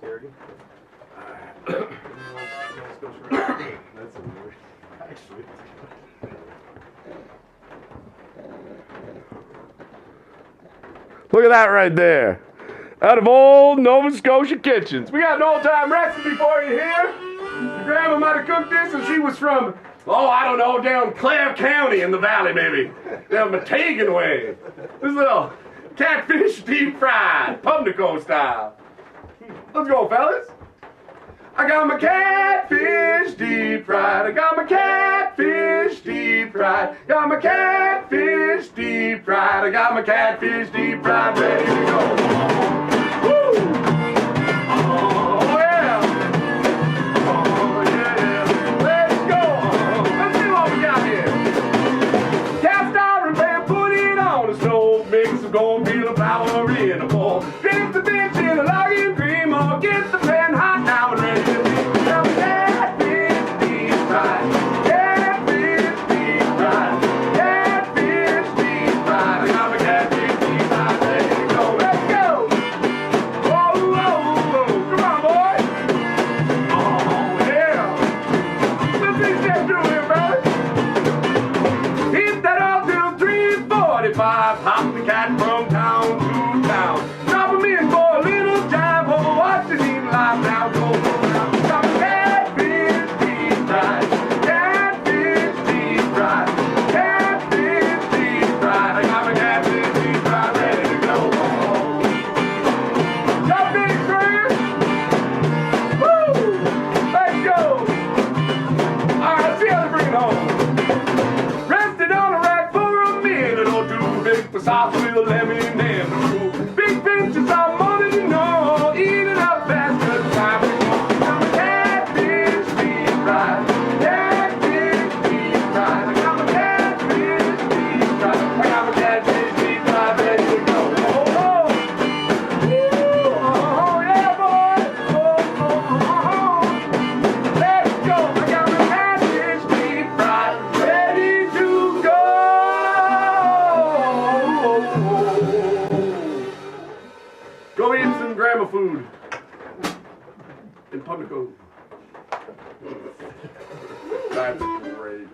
asparagus. That's a word. Actually. Look at that right there. Out of old Nova Scotia kitchens. We got an old-time recipe for you here. Your grandma might have cooked this and she was from, oh, I don't know, down Clare County in the valley, maybe. Down Matagan way. This little catfish deep fried, pumnico style. Let's go, fellas. I got my catfish deep fried. I got my catfish deep fried. Got my catfish deep fried. I got my catfish deep fried, ready to go. Woo! Oh yeah! Oh yeah! Let's go! Let's see what we got here. Cast iron pan, put it on the stove. Mix some cornmeal flour in a bowl. Dip the bitch in a login cream or get the pan hot now and ready to be. Hop the cat from town to town. Drop him in for a little jam. Oh, watch it eat live now. Go now. Got my catfish deep fried. Catfish deep fried. Catfish deep fried. I got my catfish deep fried ready to go. Jump in, Chris. Woo! Let's go. All right, let's see how they bring it home. Rested on a rack for a minute or two. Big sauce with a lemon and the big pinches of money to know. Eat it up fast, good time to go. Got my catfish deep fried. Catfish deep fried. I got my catfish deep fried. I got my catfish deep fried, ready to go. Oh, oh. Woo. Oh, yeah, boy. Oh, oh, oh. Let's go. I got my catfish deep fried, ready to go. Go eat some grandma food in Pumnico. That's great.